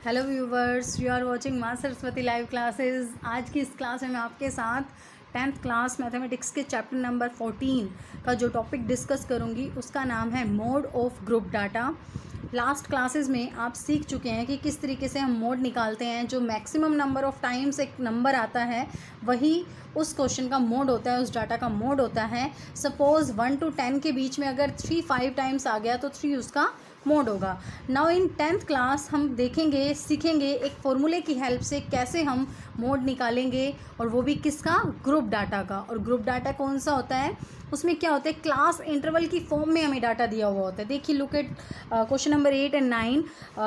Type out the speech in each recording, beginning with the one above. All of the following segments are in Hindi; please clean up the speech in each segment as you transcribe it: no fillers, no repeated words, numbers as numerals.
Hello viewers, you are watching माँ सरस्वती लाइव क्लासेस। आज की इस क्लास में मैं आपके साथ 10th क्लास मैथमेटिक्स के चैप्टर नंबर 14 का जो टॉपिक डिस्कस करूंगी उसका नाम है mode of group data. Last classes में आप सीख चुके हैं कि किस तरीके से हम मोड निकालते हैं। जो मैक्सिमम नंबर ऑफ़ टाइम्स एक नंबर आता है वही उस क्वेश्चन का मोड होता है, उस डाटा का मोड होता है। सपोज़ 1 to 10 के बीच में अगर 3-5 टाइम्स आ गया तो 3 उसका मोड होगा। नाउ इन 10th क्लास हम देखेंगे, सीखेंगे एक फॉर्मूले की हेल्प से कैसे हम मोड निकालेंगे, और वो भी किसका, ग्रुप डाटा का। और ग्रुप डाटा कौन सा होता है, उसमें क्या होता है, क्लास इंटरवल की फॉर्म में हमें डाटा दिया हुआ होता है। देखिए, look at question number 8 and 9।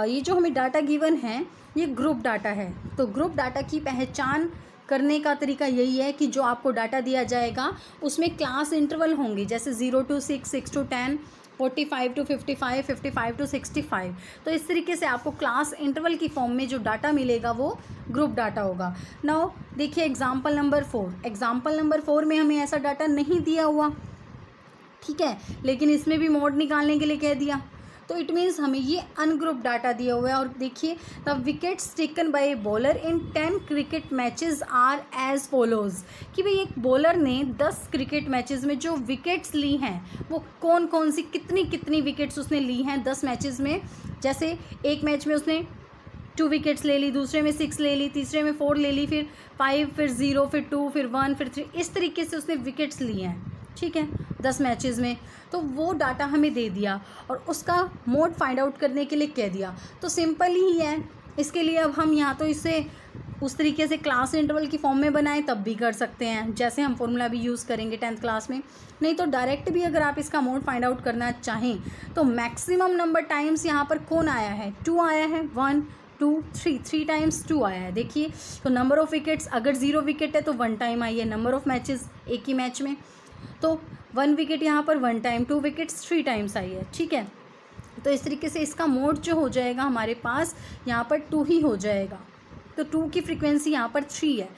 ये जो हमें डाटा गिवन है ये ग्रुप डाटा है। तो ग्रुप डाटा की पहचान करने का तरीका यही है कि जो आपको डाटा दिया जाएगा उसमें क्लास इंटरवल होंगे, जैसे 0 to 6, 6 to 10, 45 to 55, 55 to 65। तो इस तरीके से आपको क्लास इंटरवल की फॉर्म में जो डाटा मिलेगा वो ग्रुप डाटा होगा। नाउ देखिए एग्जाम्पल नंबर 4। एग्जाम्पल नंबर 4 में हमें ऐसा डाटा नहीं दिया हुआ, ठीक है, लेकिन इसमें भी मोड निकालने के लिए कह दिया। तो इट मीन्स हमें ये अनग्रुप डाटा दिया हुआ है। और देखिए, the wickets taken by a bowler in 10 cricket matches are as follows, कि भाई एक बॉलर ने 10 क्रिकेट मैचेस में जो विकेट्स ली हैं वो कौन कौन सी, कितनी कितनी विकेट्स उसने ली हैं 10 मैचेस में। जैसे एक मैच में उसने 2 विकेट्स ले ली, दूसरे में 6 ले ली, तीसरे में 4 ले ली, फिर 5, फिर 0, फिर 2, फिर 1, फिर 3, इस तरीके से उसने विकेट्स ली हैं, ठीक है, 10 मैचेस में। तो वो डाटा हमें दे दिया और उसका मोड फाइंड आउट करने के लिए कह दिया। तो सिंपल ही है। इसके लिए अब हम यहाँ तो इसे उस तरीके से क्लास इंटरवल की फॉर्म में बनाएं तब भी कर सकते हैं, जैसे हम फॉर्मूला भी यूज़ करेंगे 10th क्लास में। नहीं तो डायरेक्ट भी अगर आप इसका मोड फाइंड आउट करना चाहें तो मैक्सिमम नंबर टाइम्स यहाँ पर कौन आया है, 2 आया है। 1 2 3 टाइम्स 2 आया है। देखिए, तो नंबर ऑफ़ विकेट्स, अगर 0 विकेट है तो 1 टाइम आई है। नंबर ऑफ़ मैचेस एक ही मैच में, तो 1 विकेट यहाँ पर 1 टाइम, 2 विकेट्स 3 टाइम्स आई है, ठीक है। तो इस तरीके से इसका मोड जो हो जाएगा हमारे पास यहाँ पर 2 ही हो जाएगा। तो 2 की फ्रीक्वेंसी यहाँ पर 3 है।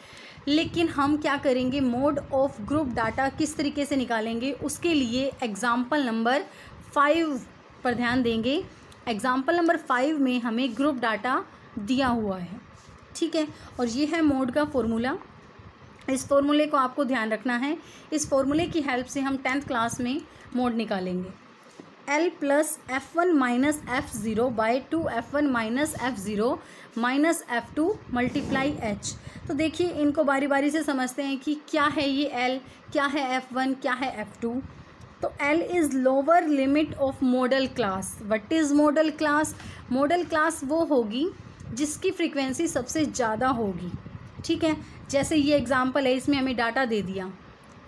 लेकिन हम क्या करेंगे, मोड ऑफ ग्रुप डाटा किस तरीके से निकालेंगे, उसके लिए एग्जाम्पल नंबर 5 पर ध्यान देंगे। एग्जाम्पल नंबर 5 में हमें ग्रुप डाटा दिया हुआ है, ठीक है, और ये है मोड का फॉर्मूला। इस फॉर्मूले को आपको ध्यान रखना है। इस फॉर्मूले की हेल्प से हम 10th क्लास में मोड निकालेंगे। L plus F1 minus F0 by 2F1 minus F0 minus F2 multiply H। तो देखिए, इनको बारी बारी से समझते हैं कि क्या है ये L, क्या है F1, क्या है F2। तो L is lower limit of modal class. What is model class? Model class वो होगी जिसकी फ्रीक्वेंसी सबसे ज़्यादा होगी, ठीक है। जैसे ये एग्जाम्पल है, इसमें हमें डाटा दे दिया,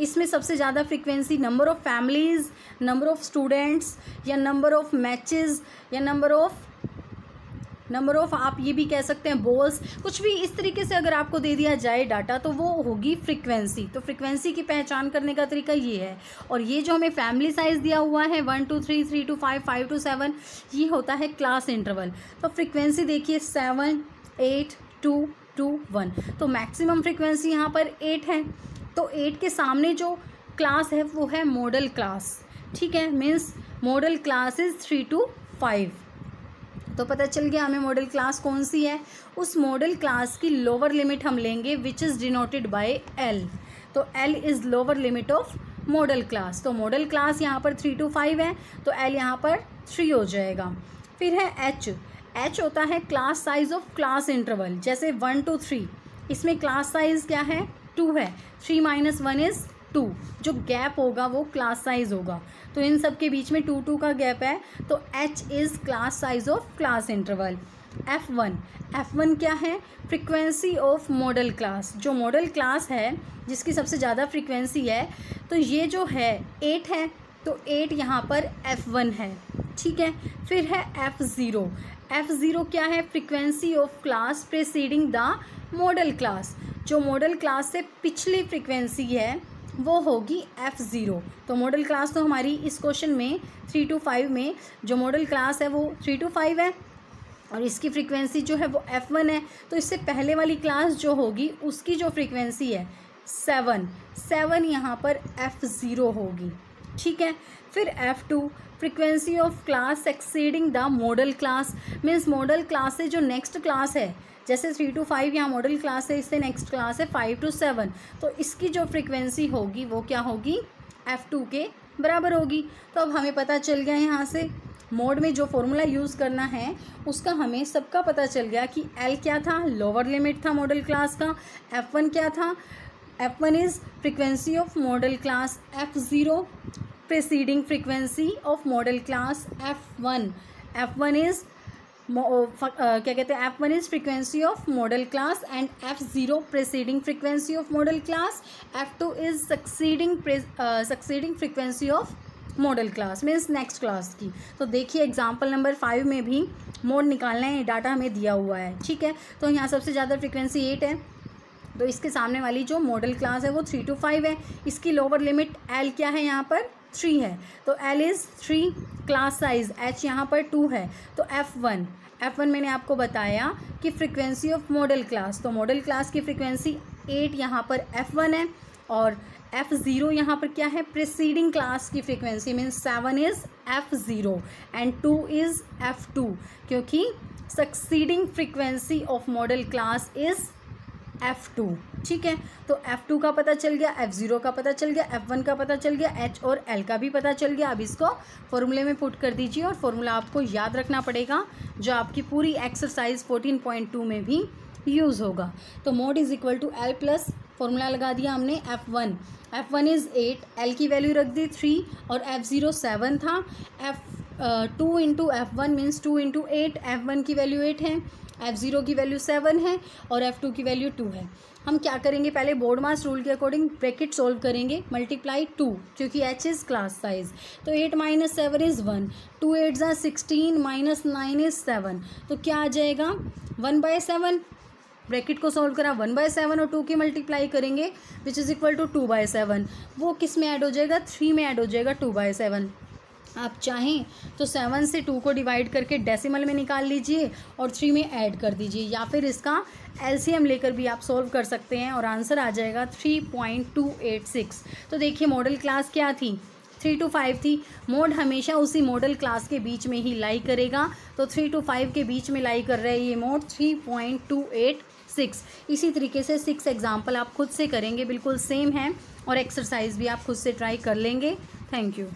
इसमें सबसे ज़्यादा frequency number of families, number of students, या नंबर ऑफ़ मैचेस, या नंबर ऑफ़ आप ये भी कह सकते हैं बॉल्स, कुछ भी इस तरीके से अगर आपको दे दिया जाए डाटा तो वो होगी फ्रीक्वेंसी। तो फ्रीक्वेंसी की पहचान करने का तरीका ये है। और ये जो हमें फैमिली साइज़ दिया हुआ है 1 to 3, 3 to 5, 5 to 7, ये होता है क्लास इंटरवल। तो फ्रीक्वेंसी देखिए 7, 8, 2, 2, 1। तो मैक्सिमम फ्रीक्वेंसी यहाँ पर 8 है। तो 8 के सामने जो क्लास है वो है मॉडल क्लास, ठीक है। Means model class is 3 to 5। तो पता चल गया हमें मॉडल क्लास कौन सी है। उस मॉडल क्लास की लोअर लिमिट हम लेंगे which is denoted by L। तो L is lower limit of modal class. तो मॉडल क्लास यहाँ पर 3 to 5 है, तो L यहाँ पर 3 हो जाएगा। फिर है H। H होता है class size of class interval. जैसे 1 to 3, इसमें क्लास साइज़ क्या है, 2 है। 3 - 1 इज़ 2। जो गैप होगा वो क्लास साइज़ होगा। तो इन सब के बीच में 2 2 का गैप है। तो H is class size of class interval. F1 क्या है, फ्रीक्वेंसी ऑफ मॉडल क्लास। जो मॉडल क्लास है जिसकी सबसे ज़्यादा फ्रीक्वेंसी है, तो ये जो है 8 है, तो 8 यहाँ पर F1 है, ठीक है। फिर है F0। F0 क्या है, frequency of class preceding the model class. जो मॉडल क्लास से पिछली फ्रीक्वेंसी है वो होगी F0। तो मॉडल क्लास तो हमारी इस क्वेश्चन में 3 to 5 में जो मॉडल क्लास है वो 3 to 5 है, और इसकी फ्रीक्वेंसी जो है वो F1 है। तो इससे पहले वाली क्लास जो होगी उसकी जो फ्रीक्वेंसी है 7 यहाँ पर F0 होगी, ठीक है। फिर F2 frequency of class exceeding the model class, means model class से जो नेक्स्ट क्लास है, जैसे 3 to 5 यहाँ मॉडल क्लास है, इससे नेक्स्ट क्लास है 5 to 7, तो इसकी जो फ्रीक्वेंसी होगी वो क्या होगी, F2 के बराबर होगी। तो अब हमें पता चल गया यहाँ से मोड में जो फॉर्मूला यूज़ करना है उसका हमें सबका पता चल गया कि L क्या था, लोअर लिमिट था मॉडल क्लास का, F1 क्या था, F1 is frequency of modal class, F0 preceding frequency of modal class, F1 is क्या कहते हैं, F1 is frequency of modal class and F0 preceding frequency of modal class, F2 is succeeding frequency of modal class means next class की। तो देखिए एग्जाम्पल नंबर 5 में भी मोड निकालना है, डाटा हमें दिया हुआ है, ठीक है। तो यहाँ सबसे ज़्यादा फ्रीक्वेंसी 8 है, तो इसके सामने वाली जो मॉडल क्लास है वो 3 to 5 है, इसकी लोअर लिमिट L क्या है, यहाँ पर 3 है, तो L is 3, class size H यहाँ पर 2 है, तो F1 मैंने आपको बताया कि फ्रीक्वेंसी ऑफ मॉडल क्लास, तो मॉडल क्लास की फ्रीक्वेंसी 8 यहाँ पर F1 है, और F0 यहाँ पर क्या है, प्रीसीडिंग क्लास की frequency means 7 is F0 and 2 is F2, क्योंकि succeeding frequency of modal class is F2, ठीक है। तो F2 का पता चल गया, F0 का पता चल गया, F1 का पता चल गया, H और L का भी पता चल गया। अब इसको फॉर्मूले में पुट कर दीजिए और फॉर्मूला आपको याद रखना पड़ेगा जो आपकी पूरी एक्सरसाइज 14.2 में भी यूज़ होगा। तो mode is equal to L plus formula लगा दिया हमने, F1 इज़ 8, L की वैल्यू रख दी 3 और F0 7 था, F2 into F1 means 2 into 8, F1 की वैल्यू 8 है, F0 की वैल्यू 7 है और F2 की वैल्यू 2 है। हम क्या करेंगे, पहले बोर्ड मास रूल के अकॉर्डिंग ब्रैकेट सोल्व करेंगे, मल्टीप्लाई 2 क्योंकि H इज़ क्लास साइज, तो 8 - 7 इज़ 1, 2 8 = 16 - 9 इज़ 7, तो क्या आ जाएगा 1/7। ब्रैकेट को सॉल्व करा 1/7 और 2 की मल्टीप्लाई करेंगे विच इज़ इक्वल टू 2/7, वो किस में ऐड हो जाएगा, 3 में ऐड हो जाएगा 2/7। आप चाहें तो 7 से 2 को डिवाइड करके डेसिमल में निकाल लीजिए और 3 में ऐड कर दीजिए, या फिर इसका एलसीएम लेकर भी आप सॉल्व कर सकते हैं और आंसर आ जाएगा 3.286। तो देखिए मॉडल क्लास क्या थी, 3 to 5 थी, मोड हमेशा उसी मॉडल क्लास के बीच में ही लाई करेगा, तो 3 to 5 के बीच में लाई कर रहा है ये मोड 3.286। इसी तरीके से 6 एग्जाम्पल आप खुद से करेंगे, बिल्कुल सेम है, और एक्सरसाइज भी आप खुद से ट्राई कर लेंगे। Thank you.